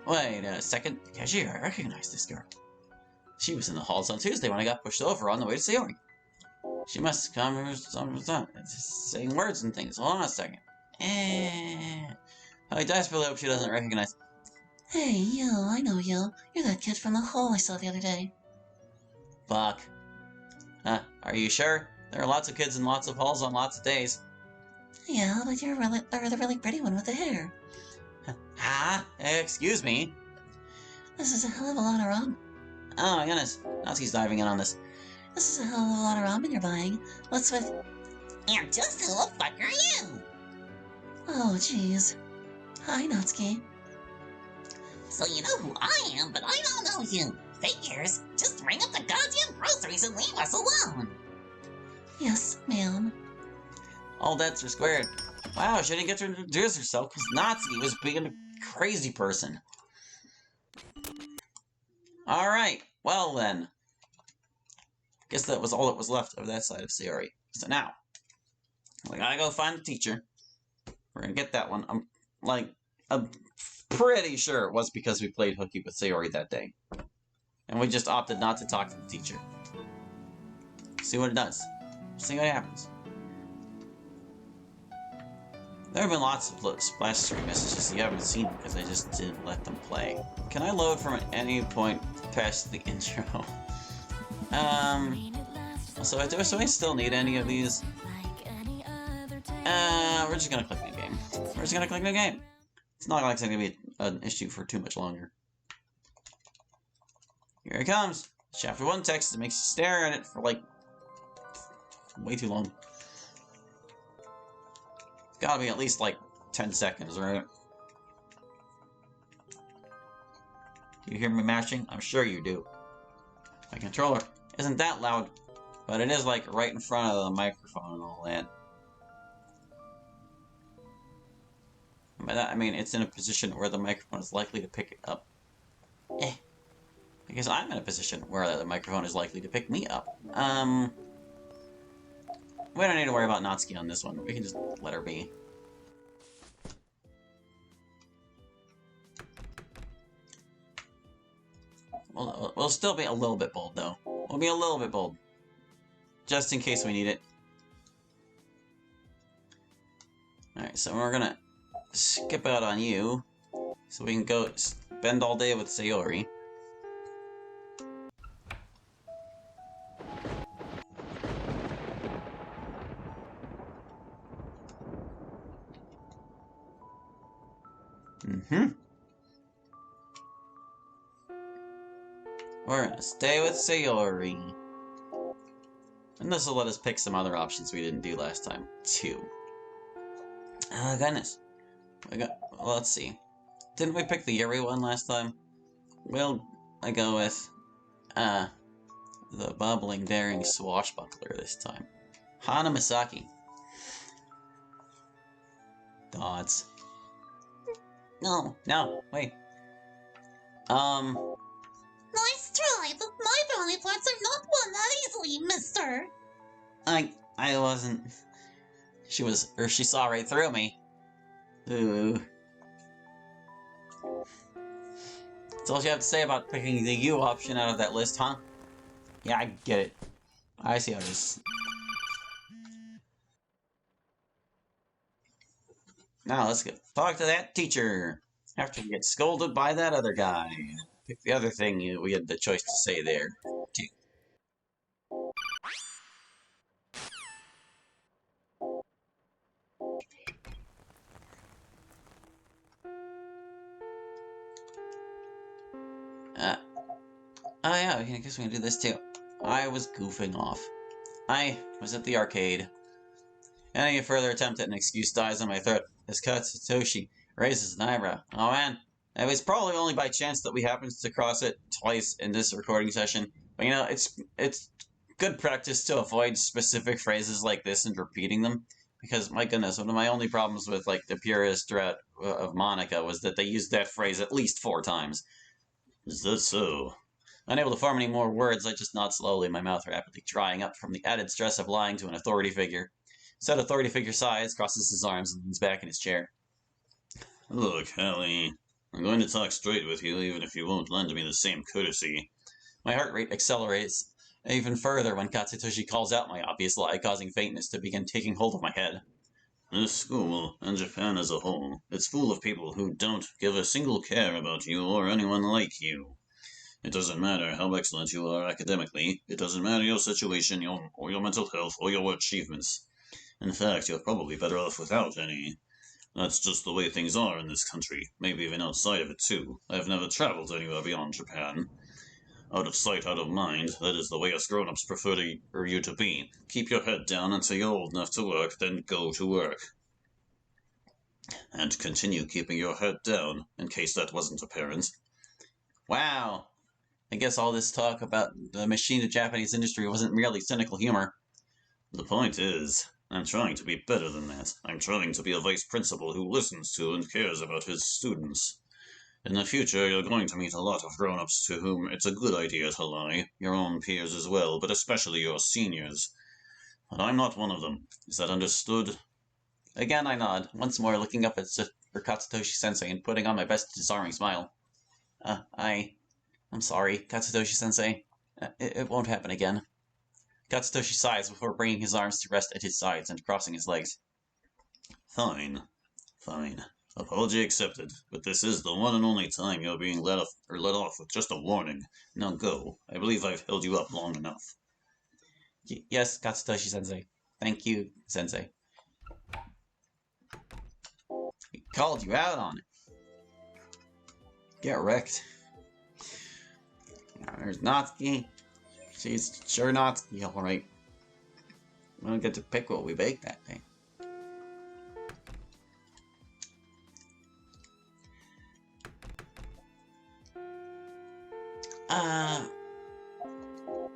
Wait a second. The cashier, I recognize this girl. She was in the halls on Tuesday when I got pushed over on the way to Sayori. She must have come here saying words and things. Hold on a second. I desperately hope she doesn't recognize. Hey, you, I know you. You're that kid from the hall I saw the other day. Fuck. Are you sure? There are lots of kids in lots of halls on lots of days. Yeah, but you're the really pretty one with the hair. Excuse me? This is a hell of a lot of ramen. Oh my goodness. Natsuki's diving in on this. This is a hell of a lot of ramen you're buying. What's with... And just who the fuck are you? Oh, jeez. Hi, Natsuki. So you know who I am, but I don't know you. Figures. Just ring up the goddamn groceries and leave us alone. Yes, ma'am. All debts are squared. Wow, she didn't get to introduce herself because Natsuki was being a crazy person. Alright, well then. Guess that was all that was left of that side of Sayori. So now, we gotta go find the teacher. We're gonna get that one. I'm pretty sure it was because we played hooky with Sayori that day. And we just opted not to talk to the teacher. See what it does. See what happens. There have been lots of splash screen messages you haven't seen because I just didn't let them play. Can I load from any point past the intro? So do I still need any of these? We're just gonna click new game. We're just gonna click new game. It's not like it's gonna be an issue for too much longer. Here it comes. Chapter 1 text that makes you stare at it for like way too long. It's gotta be at least like 10 seconds, right? You hear me mashing? I'm sure you do. My controller isn't that loud, but it is like right in front of the microphone and all that. And by that I mean it's in a position where the microphone is likely to pick it up. Because I'm in a position where the microphone is likely to pick me up. We don't need to worry about Natsuki on this one. We can just let her be. We'll still be a little bit bold, though. We'll be a little bit bold. Just in case we need it. Alright, so we're gonna skip out on you. So we can go spend all day with Sayori. We're gonna stay with Sayori. And this will let us pick some other options we didn't do last time, too. Oh, goodness. Well, let's see. Didn't we pick the Yuri one last time? Well, I go with, the bubbling, daring swashbuckler this time. Hana Misaki. Gods. No, wait. Nice try, but my brownie points are not won that easily, mister. I wasn't... She saw right through me. Ooh. That's all you have to say about picking the U option out of that list, huh? Yeah, I get it. I see how it is. Now let's go talk to that teacher. After you get scolded by that other guy. Pick the other thing we had the choice to say there, too. Oh yeah, I guess we can do this too. I was goofing off. I was at the arcade. Any further attempt at an excuse dies on my throat as Katsutoshi raises an eyebrow. Oh man, it was probably only by chance that we happened to cross it twice in this recording session. But you know, it's good practice to avoid specific phrases like this and repeating them. Because, my goodness, one of my only problems with, like, the purist route of Monica was that they used that phrase at least 4 times. Is that so? Unable to form any more words, I just nod slowly, my mouth rapidly drying up from the added stress of lying to an authority figure. Said authority figure sighs, crosses his arms, and leans back in his chair. Look, Hallie, I'm going to talk straight with you, even if you won't lend me the same courtesy. My heart rate accelerates even further when Katsutoshi calls out my obvious lie, causing faintness to begin taking hold of my head. This school, and Japan as a whole, is full of people who don't give a single care about you or anyone like you. It doesn't matter how excellent you are academically, it doesn't matter your situation, or your mental health, or your achievements. In fact, you're probably better off without any. That's just the way things are in this country, maybe even outside of it too. I've never traveled anywhere beyond Japan. Out of sight, out of mind, that is the way us grown-ups prefer you to be. Keep your head down until you're old enough to work, then go to work. And continue keeping your head down, in case that wasn't apparent. Wow! I guess all this talk about the machine of Japanese industry wasn't merely cynical humor. The point is, I'm trying to be better than that. I'm trying to be a vice principal who listens to and cares about his students. In the future, you're going to meet a lot of grown-ups to whom it's a good idea to lie, your own peers as well, but especially your seniors. But I'm not one of them. Is that understood? Again, I nod, once more looking up at Katsutoshi-sensei and putting on my best disarming smile. I'm sorry, Katsutoshi-sensei. It won't happen again. Katsutoshi sighs before bringing his arms to rest at his sides and crossing his legs. Fine. Fine. Apology accepted, but this is the one and only time you're being let off with just a warning. Now go. I believe I've held you up long enough. Yes, Katsutoshi-sensei. Thank you, sensei. He called you out on it. Get wrecked. There's Natsuki. She's sure Natsuki, alright. We don't get to pick what we bake that day.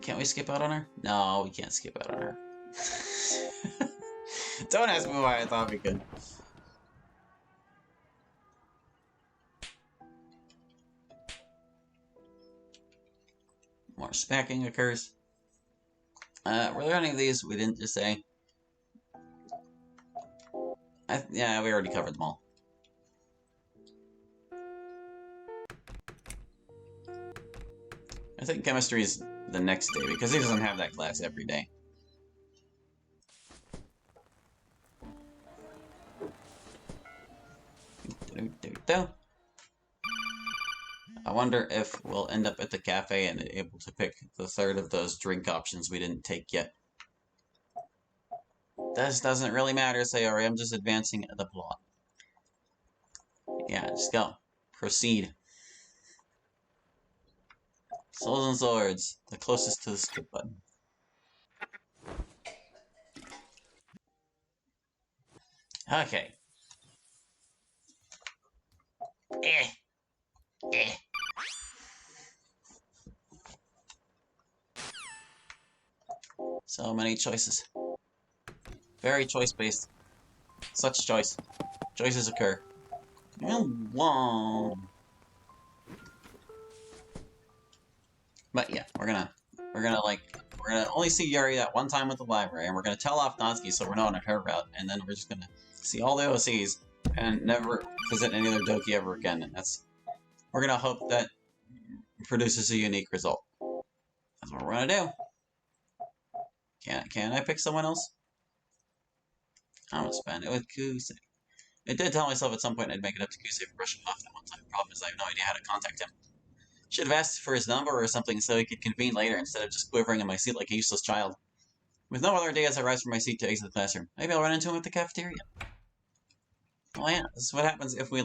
Can't we skip out on her? No, we can't skip out on her. Don't ask me why I thought we could. More smacking occurs. Were there any of these we didn't just say? Yeah, we already covered them all. I think chemistry is the next day, because he doesn't have that class every day. I wonder if we'll end up at the cafe and able to pick the third of those drink options we didn't take yet. This doesn't really matter, Sayori. I'm just advancing the plot. Yeah, just go. Proceed. Souls and Swords, the closest to the skip button. Okay. So many choices. Very choice-based. Such choice. Choices occur. But yeah, we're gonna only see Yuri that one time with the library, and we're gonna tell off Natsuki so we're not on her route, and then we're just gonna see all the OCs and never visit any other Doki ever again, and we're gonna hope that produces a unique result. That's what we're gonna do. Can I pick someone else? I'm gonna spend it with Kusei. I did tell myself at some point I'd make it up to Kusei for brushing off that one time. Problem is I have no idea how to contact him. Should have asked for his number or something so he could convene later instead of just quivering in my seat like a useless child. With no other ideas, I rise from my seat to exit the classroom. Maybe I'll run into him at the cafeteria. Oh yeah, this is what happens if we,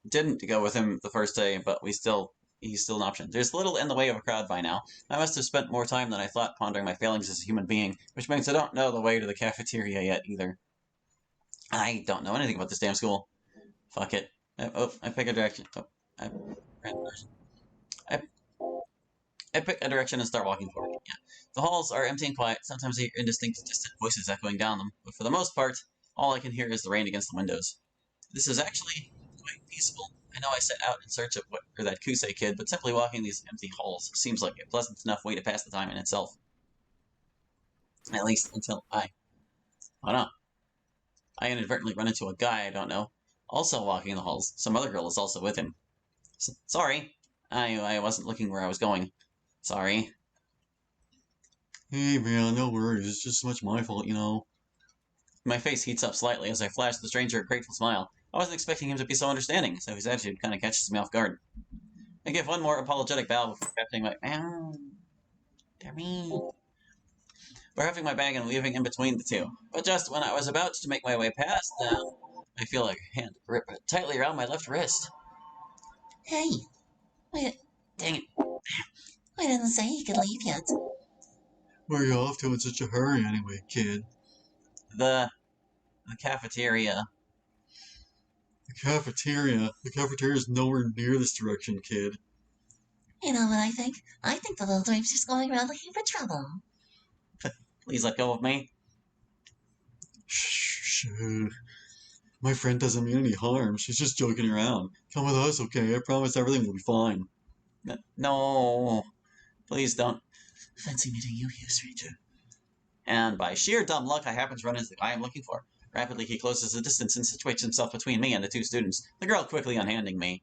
didn't go with him the first day, but he's still an option. There's little in the way of a crowd by now. I must have spent more time than I thought pondering my failings as a human being, which means I don't know the way to the cafeteria yet, either. I don't know anything about this damn school. Fuck it. I pick a direction. I pick a direction and start walking forward. Yeah. The halls are empty and quiet. Sometimes I hear indistinct, distant voices echoing down them, but for the most part, all I can hear is the rain against the windows. This is actually quite peaceful. I know I set out in search of that Kusei kid, but simply walking these empty halls seems like a pleasant enough way to pass the time in itself. At least until I inadvertently run into a guy I don't know. also walking in the halls. Some other girl is also with him. Sorry. I wasn't looking where I was going. Sorry. Hey man, no worries. It's just so much my fault, you know. My face heats up slightly as I flash the stranger a grateful smile. I wasn't expecting him to be so understanding, so his attitude kind of catches me off guard. I give one more apologetic bow before capturing my... Ow. They're mean. We're having my bag and weaving in between the two. But just when I was about to make my way past them, I feel like a hand grip tightly around my left wrist. Hey, wait, Dang it. I didn't say you could leave yet. Where are you off to in such a hurry anyway, kid? The cafeteria. The cafeteria? The cafeteria's nowhere near this direction, kid. You know what I think? I think the little dream's just going around looking for trouble. Please let go of me. Shh. My friend doesn't mean any harm. She's just joking around. Come with us, okay? I promise everything will be fine. No. Please don't. Fancy meeting you here, stranger. And by sheer dumb luck, I happen to run into the guy I'm looking for. Rapidly, he closes the distance and situates himself between me and the two students, the girl quickly unhanding me.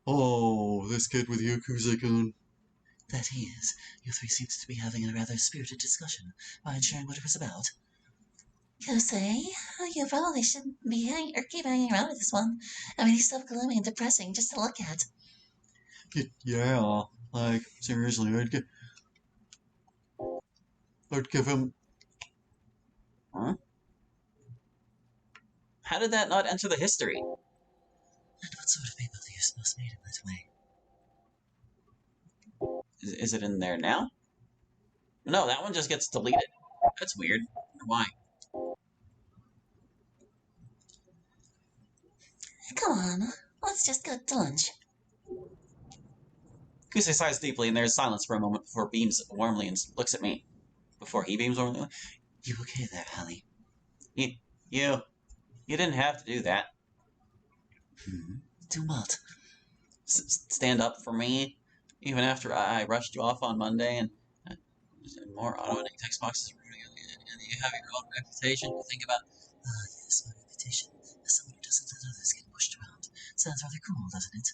Oh, this kid with you, Kuze-kun. That he is. You three seem to be having a rather spirited discussion. Mind sharing what it was about? Kosei, you probably shouldn't be keep hanging around with this one. I mean, he's so gloomy and depressing just to look at. Yeah, like, seriously, I'd give him... Huh? How did that not enter the history? And what sort of people do you suppose made him that way? Is it in there now? No, that one just gets deleted. That's weird. Why? Come on, let's just go to lunch. Kusei sighs deeply, and there's silence for a moment before beams warmly and looks at me. Before he beams warmly? You okay there, Hallie? You didn't have to do that. Do what? Stand up for me, even after I rushed you off on Monday, and more auto-ending text boxes ruining it, and you have your own reputation to think about. Yes, my reputation as someone who doesn't let others get pushed around. Sounds rather cool, doesn't it?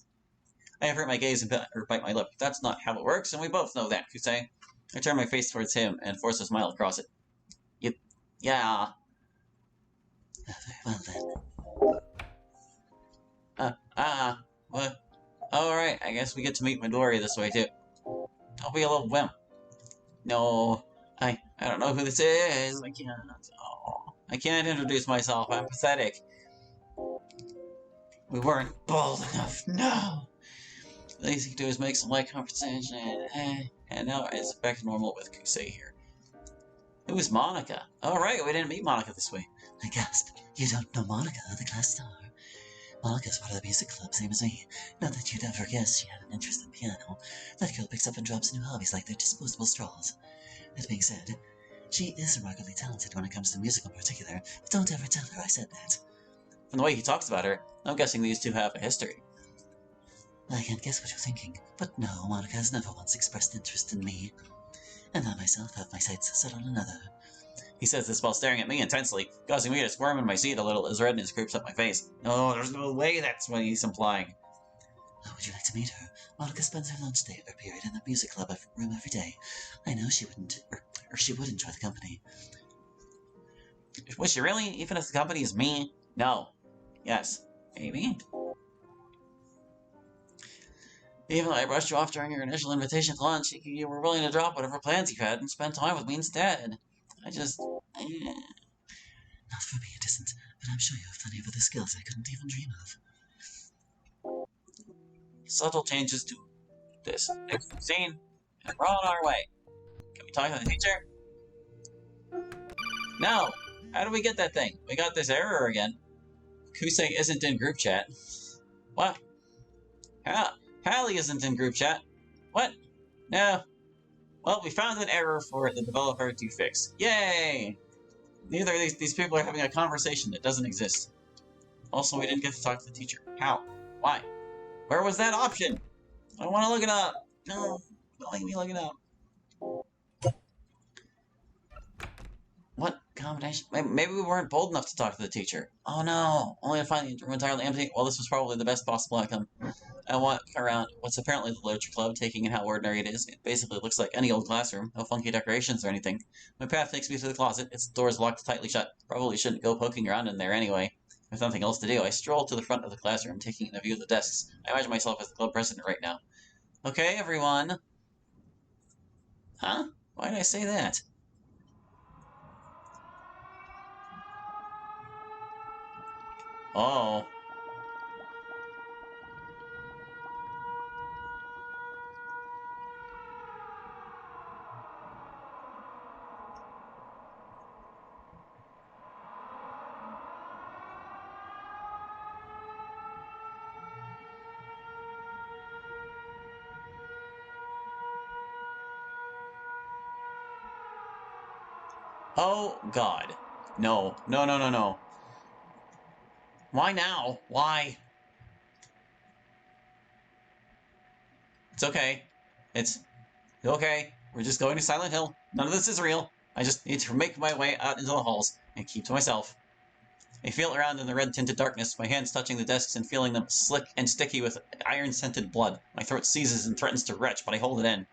I avert my gaze and bite my lip. That's not how it works, and we both know that, Kusei. I turn my face towards him and force a smile across it. Yeah. Well then. What? Alright, I guess we get to meet Midori this way, too. Don't be a little wimp. No, I don't know who this is. I can't introduce myself. I'm pathetic. We weren't bold enough. No. The least you can do is make some light conversation, and now it's back to normal with Kusei here. Who's Monica? Alright, we didn't meet Monica this way. I gasped. You don't know Monica, the class star. Monica's part of the music club, same as me. Not that you'd ever guess she had an interest in piano. That girl picks up and drops new hobbies like they're disposable straws. That being said, she is remarkably talented when it comes to music in particular, but don't ever tell her I said that. From the way he talks about her, I'm guessing these two have a history. I can't guess what you're thinking, but no, Monica has never once expressed interest in me. And I myself have my sights set on another. He says this while staring at me intensely, causing me to squirm in my seat a little as redness creeps up my face. No, there's no way that's what he's implying. How would you like to meet her? Monica spends her lunch period in the music club room every day. I know she wouldn't, or she would enjoy the company. Would she really? Even if the company is me? No. Yes. Maybe? Even though I brushed you off during your initial invitation to lunch, you were willing to drop whatever plans you had and spend time with me instead. Not for me, it isn't, but I'm sure you have plenty of other skills I couldn't even dream of. Subtle changes to this next scene, and we're on our way. Can we talk to the teacher? No! How do we get that thing? We got this error again. Kusei isn't in group chat. What? Hallie isn't in group chat. What? No. Well, we found an error for the developer to fix. Yay! Neither of these people are having a conversation that doesn't exist. Also, we didn't get to talk to the teacher. How? Why? Where was that option? I want to look it up. No, don't make me look it up. What? Combination. Maybe we weren't bold enough to talk to the teacher. Oh no! Only to find the room entirely empty. Well, this was probably the best possible outcome. I walk around what's apparently the literature club, taking in how ordinary it is. It basically looks like any old classroom. No funky decorations or anything. My path takes me to the closet. Its door is locked tightly shut. Probably shouldn't go poking around in there anyway. With nothing else to do, I stroll to the front of the classroom, taking in a view of the desks. I imagine myself as the club president right now. Okay, everyone. Huh? Why did I say that? Oh. Oh, God. No. No, no, no, no. Why now? Why? It's okay. It's okay. We're just going to Silent Hill. None of this is real. I just need to make my way out into the halls and keep to myself. I feel around in the red-tinted darkness, my hands touching the desks and feeling them slick and sticky with iron-scented blood. My throat seizes and threatens to retch, but I hold it in.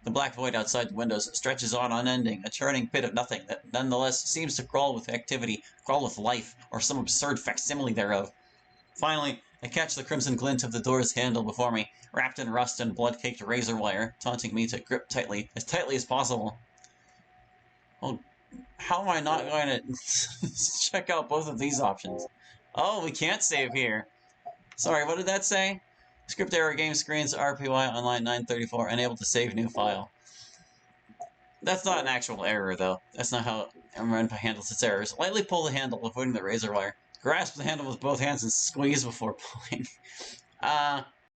The black void outside the windows stretches on unending, a churning pit of nothing that nonetheless seems to crawl with activity, crawl with life, or some absurd facsimile thereof. Finally, I catch the crimson glint of the door's handle before me, wrapped in rust and blood-caked razor wire, taunting me to grip tightly as possible. Well, how am I not going to check out both of these options? Oh, we can't save here. Sorry, what did that say? Script error game screens RPY on line 934, unable to save new file. That's not an actual error, though. That's not how MRN handles its errors. Lightly pull the handle, avoiding the razor wire. Grasp the handle with both hands and squeeze before pulling.